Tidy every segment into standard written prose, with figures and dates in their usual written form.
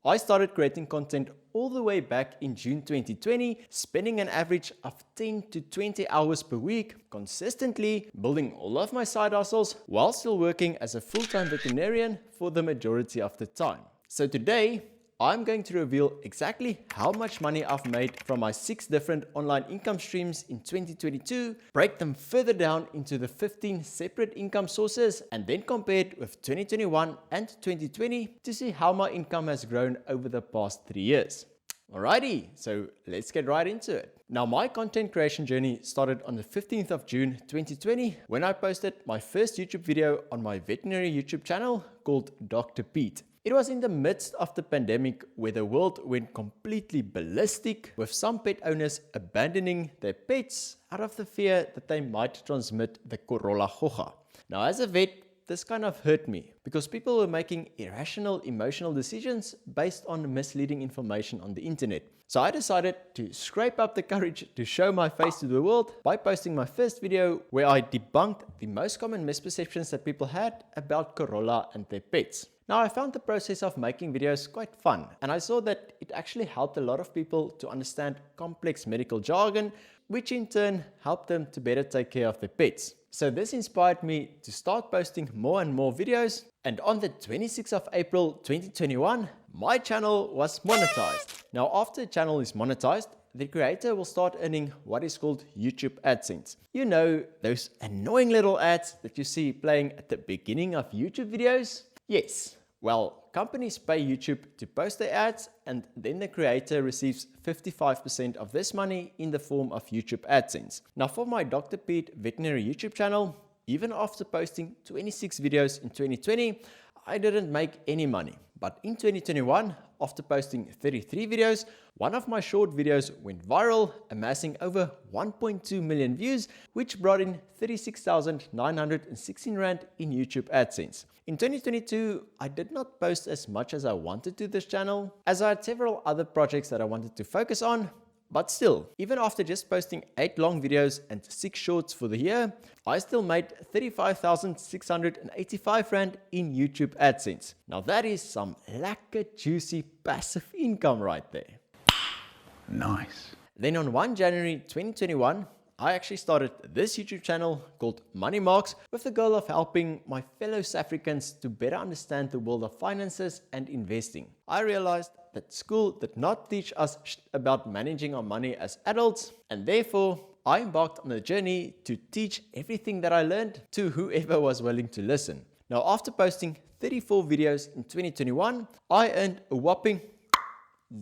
I started creating content all the way back in June 2020, spending an average of 10 to 20 hours per week, consistently building all of my side hustles while still working as a full-time veterinarian for the majority of the time. So today, I'm going to reveal exactly how much money I've made from my 6 different online income streams in 2022, break them further down into the 15 separate income sources, and then compare it with 2021 and 2020 to see how my income has grown over the past 3 years. Alrighty, so let's get right into it. Now, my content creation journey started on the 15th of June 2020 when I posted my first YouTube video on my veterinary YouTube channel called Dr. Pete. It was in the midst of the pandemic where the world went completely ballistic, with some pet owners abandoning their pets out of the fear that they might transmit the Corolla Hoja. Now, as a vet, this kind of hurt me because people were making irrational emotional decisions based on misleading information on the internet. So I decided to scrape up the courage to show my face to the world by posting my first video where I debunked the most common misperceptions that people had about Corolla and their pets. Now, I found the process of making videos quite fun, and I saw that it actually helped a lot of people to understand complex medical jargon, which in turn helped them to better take care of their pets. So this inspired me to start posting more and more videos, and on the 26th of April 2021, my channel was monetized. Now, after a channel is monetized, the creator will start earning what is called YouTube AdSense. You know, those annoying little ads that you see playing at the beginning of YouTube videos? Yes. Well, companies pay YouTube to post their ads, and then the creator receives 55% of this money in the form of YouTube AdSense. Now, for my Dr. Pete Veterinary YouTube channel, even after posting 26 videos in 2020, I didn't make any money. But in 2021, after posting 33 videos, one of my short videos went viral, amassing over 1.2 million views, which brought in 36,916 Rand in YouTube AdSense. In 2022, I did not post as much as I wanted to this channel, as I had several other projects that I wanted to focus on. But still, even after just posting 8 long videos and 6 shorts for the year, I still made 35,685 Rand in YouTube AdSense. Now that is some lekker juicy passive income right there. Nice. Then on 1 January 2021, I actually started this YouTube channel called Money Marx with the goal of helping my fellow South Africans to better understand the world of finances and investing. I realized that school did not teach us about managing our money as adults, and therefore I embarked on a journey to teach everything that I learned to whoever was willing to listen. Now, after posting 34 videos in 2021, I earned a whopping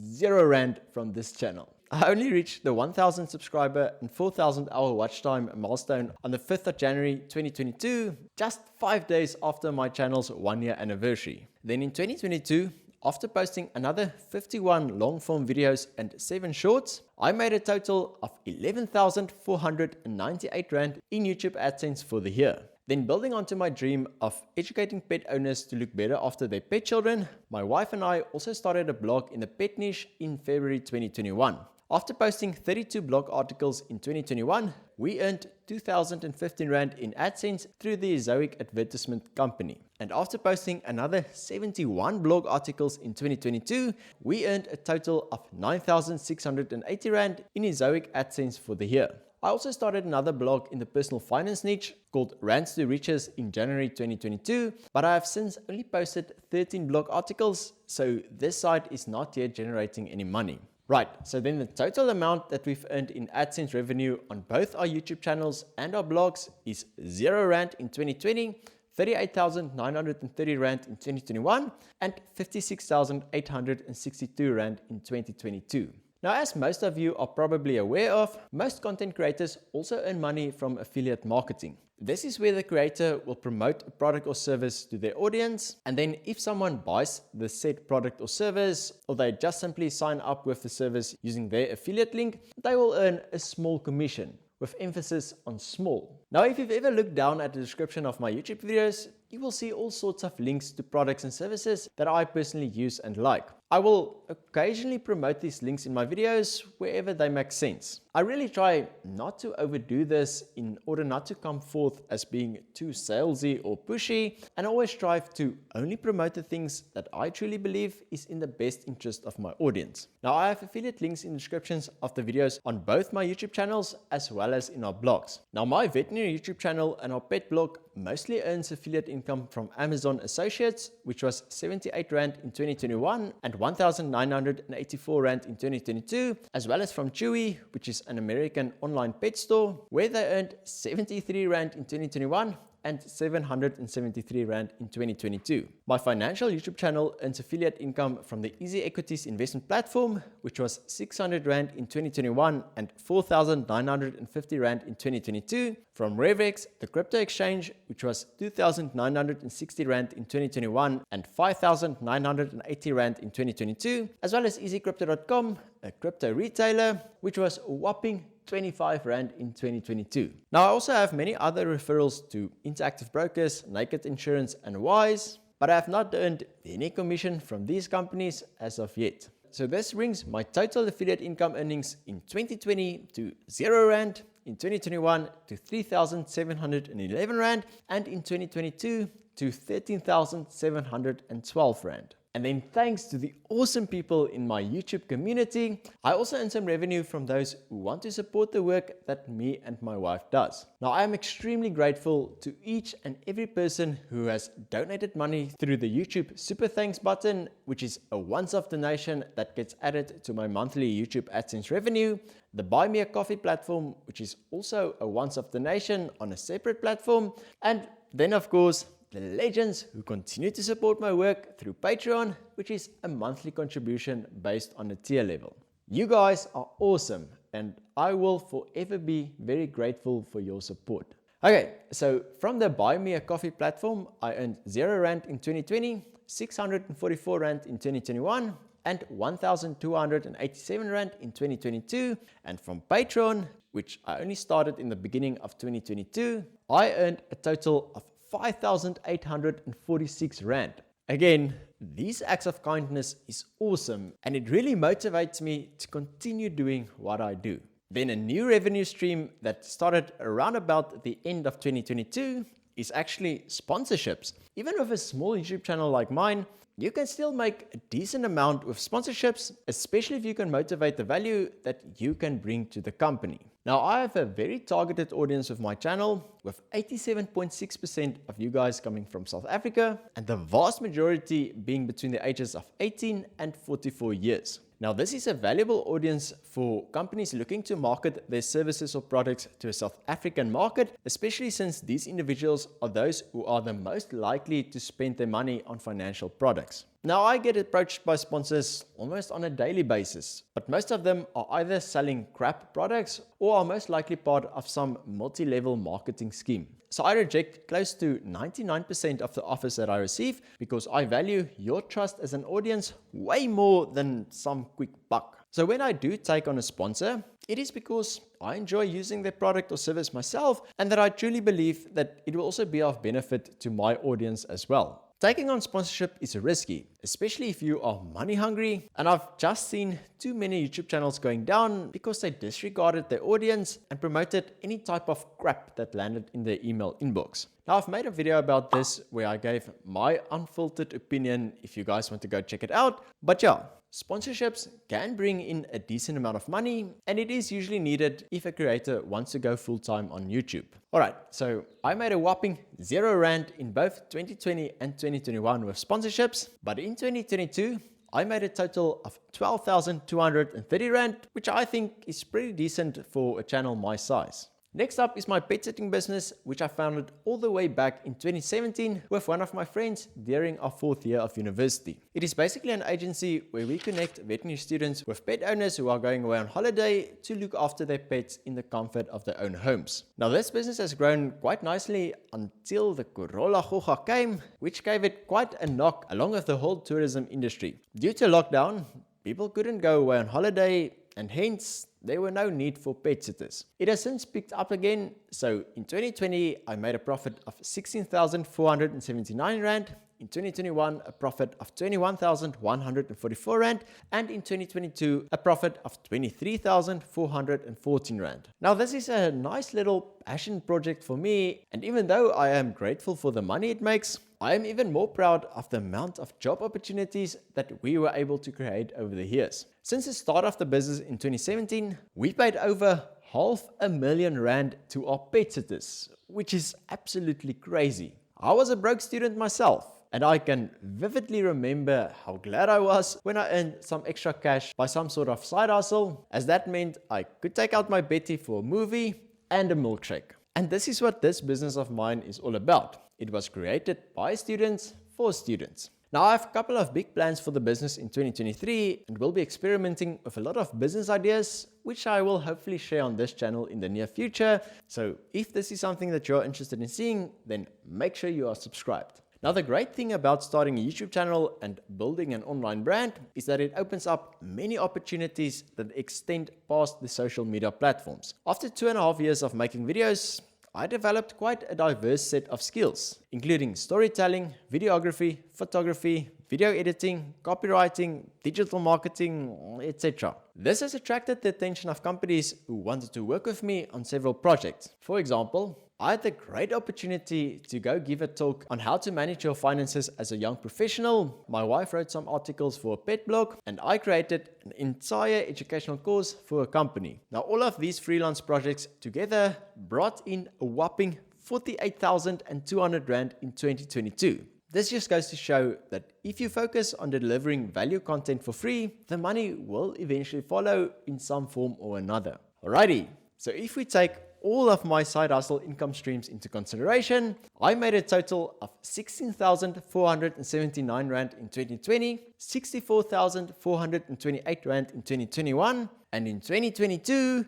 0 Rand from this channel. I only reached the 1,000 subscriber and 4,000 hour watch time milestone on the 5th of January 2022, just 5 days after my channel's 1-year anniversary. Then in 2022, after posting another 51 long-form videos and 7 shorts, I made a total of 11,498 Rand in YouTube AdSense for the year. Then, building onto my dream of educating pet owners to look better after their pet children, my wife and I also started a blog in the pet niche in February 2021. After posting 32 blog articles in 2021, we earned 2,015 Rand in AdSense through the Ezoic advertisement company. And after posting another 71 blog articles in 2022, we earned a total of 9,680 Rand in Ezoic AdSense for the year. I also started another blog in the personal finance niche called Rands to Riches in January 2022, but I have since only posted 13 blog articles, so this site is not yet generating any money. Right, so then the total amount that we've earned in AdSense revenue on both our YouTube channels and our blogs is 0 Rand in 2020, 38,930 Rand in 2021, and 56,862 Rand in 2022. Now, as most of you are probably aware of, most content creators also earn money from affiliate marketing. This is where the creator will promote a product or service to their audience, and then if someone buys the said product or service, or they just simply sign up with the service using their affiliate link, they will earn a small commission, with emphasis on small. Now, if you've ever looked down at the description of my YouTube videos, you will see all sorts of links to products and services that I personally use and like. I will occasionally promote these links in my videos wherever they make sense. I really try not to overdo this in order not to come forth as being too salesy or pushy, and always strive to only promote the things that I truly believe is in the best interest of my audience. Now, I have affiliate links in the descriptions of the videos on both my YouTube channels as well as in our blogs. Now, my veterinary YouTube channel and our pet blog mostly earns affiliate income from Amazon Associates, which was 78 Rand in 2021 and 1,984 Rand in 2022, as well as from Chewy, which is an American online pet store, where they earned 73 Rand in 2021 and 773 Rand in 2022. My financial YouTube channel earns affiliate income from the Easy Equities investment platform, which was 600 Rand in 2021 and 4,950 Rand in 2022, from Revex, the crypto exchange, which was 2,960 Rand in 2021 and 5,980 Rand in 2022, as well as easycrypto.com, a crypto retailer, which was a whopping 25 Rand in 2022. Now, I also have many other referrals to Interactive Brokers, Naked Insurance and Wise, but I have not earned any commission from these companies as of yet. So this brings my total affiliate income earnings in 2020 to 0 Rand, in 2021 to 3,711 Rand, and in 2022 to 13,712 Rand. And then thanks to the awesome people in my YouTube community, I also earn some revenue from those who want to support the work that me and my wife does. Now, I am extremely grateful to each and every person who has donated money through the YouTube Super Thanks button, which is a once-off donation that gets added to my monthly YouTube AdSense revenue, the Buy Me a Coffee platform, which is also a once-off donation on a separate platform, and then of course, the legends who continue to support my work through Patreon, which is a monthly contribution based on a tier level. You guys are awesome, and I will forever be very grateful for your support. Okay, so from the Buy Me a Coffee platform, I earned 0 Rand in 2020, 644 Rand in 2021, and 1,287 Rand in 2022. And from Patreon, which I only started in the beginning of 2022, I earned a total of 5,846 Rand. Again, these acts of kindness is awesome, and it really motivates me to continue doing what I do. Then a new revenue stream that started around about the end of 2022 is actually sponsorships. Even with a small YouTube channel like mine, you can still make a decent amount with sponsorships, especially if you can motivate the value that you can bring to the company. Now, I have a very targeted audience with my channel, with 87.6% of you guys coming from South Africa, and the vast majority being between the ages of 18 and 44 years. Now, this is a valuable audience for companies looking to market their services or products to a South African market, especially since these individuals are those who are the most likely to spend their money on financial products. Now, I get approached by sponsors almost on a daily basis, but most of them are either selling crap products or are most likely part of some multi-level marketing scheme. So I reject close to 99% of the offers that I receive because I value your trust as an audience way more than some quick buck. So when I do take on a sponsor, it is because I enjoy using their product or service myself, and that I truly believe that it will also be of benefit to my audience as well. Taking on sponsorship is risky, especially if you are money hungry, and I've just seen too many YouTube channels going down because they disregarded their audience and promoted any type of crap that landed in their email inbox. Now, I've made a video about this where I gave my unfiltered opinion if you guys want to go check it out. But yeah, sponsorships can bring in a decent amount of money, and it is usually needed if a creator wants to go full-time on YouTube. Alright, so I made a whopping 0 Rand in both 2020 and 2021 with sponsorships, but in 2022, I made a total of 12,230 Rand, which I think is pretty decent for a channel my size. Next up is my pet sitting business, which I founded all the way back in 2017 with one of my friends during our 4th year of university. It is basically an agency where we connect veterinary students with pet owners who are going away on holiday to look after their pets in the comfort of their own homes. Now, this business has grown quite nicely until the Corona came, which gave it quite a knock along with the whole tourism industry. Due to lockdown, people couldn't go away on holiday, and hence there were no need for pet sitters. It has since picked up again, so in 2020 I made a profit of 16,479 Rand, in 2021 a profit of 21,144 Rand, and in 2022 a profit of 23,414 Rand. Now this is a nice little passion project for me, and even though I am grateful for the money it makes, I am even more proud of the amount of job opportunities that we were able to create over the years. Since the start of the business in 2017, we paid over 500,000 Rand to our pet sitters, which is absolutely crazy. I was a broke student myself, and I can vividly remember how glad I was when I earned some extra cash by some sort of side hustle, as that meant I could take out my Betty for a movie and a milkshake. And this is what this business of mine is all about. It was created by students for students. Now I have a couple of big plans for the business in 2023 and will be experimenting with a lot of business ideas, which I will hopefully share on this channel in the near future. So if this is something that you're interested in seeing, then make sure you are subscribed. Now the great thing about starting a YouTube channel and building an online brand is that it opens up many opportunities that extend past the social media platforms. After 2.5 years of making videos, I developed quite a diverse set of skills, including storytelling, videography, photography, video editing, copywriting, digital marketing, etc. This has attracted the attention of companies who wanted to work with me on several projects. For example, I had the great opportunity to go give a talk on how to manage your finances as a young professional. My wife wrote some articles for a pet blog, and I created an entire educational course for a company. Now all of these freelance projects together brought in a whopping 48,200 Rand in 2022. This just goes to show that if you focus on delivering value content for free, the money will eventually follow in some form or another. Alrighty, so if we take all of my side hustle income streams into consideration, I made a total of 16,479 Rand in 2020, 64,428 Rand in 2021, and in 2022,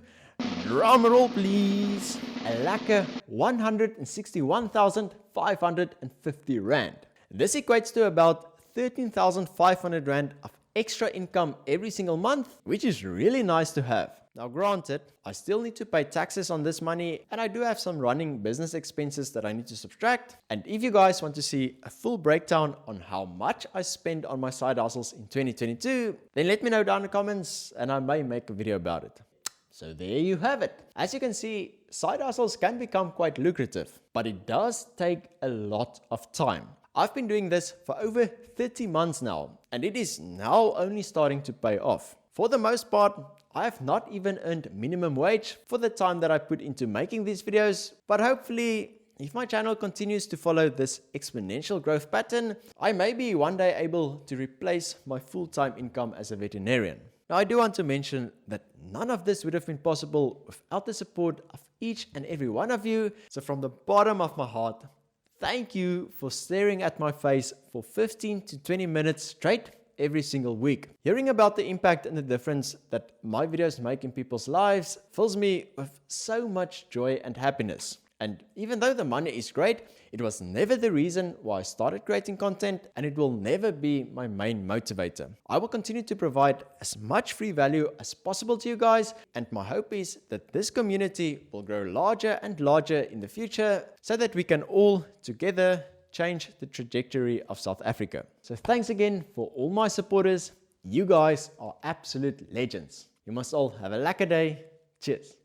drum roll please, a lekker 161,550 Rand. This equates to about 13,500 Rand of extra income every single month, which is really nice to have. Now granted, I still need to pay taxes on this money, and I do have some running business expenses that I need to subtract. And if you guys want to see a full breakdown on how much I spend on my side hustles in 2022, then let me know down in the comments and I may make a video about it. So there you have it. As you can see, side hustles can become quite lucrative, but it does take a lot of time. I've been doing this for over 30 months now, and it is now only starting to pay off. For the most part, I have not even earned minimum wage for the time that I put into making these videos, but hopefully, if my channel continues to follow this exponential growth pattern, I may be one day able to replace my full-time income as a veterinarian. Now, I do want to mention that none of this would have been possible without the support of each and every one of you. So from the bottom of my heart, thank you for staring at my face for 15 to 20 minutes straight every single week. Hearing about the impact and the difference that my videos make in people's lives fills me with so much joy and happiness. And even though the money is great, it was never the reason why I started creating content, and it will never be my main motivator. I will continue to provide as much free value as possible to you guys, and my hope is that this community will grow larger and larger in the future so that we can all together change the trajectory of South Africa. So thanks again for all my supporters. You guys are absolute legends. You must all have a lekker day. Cheers.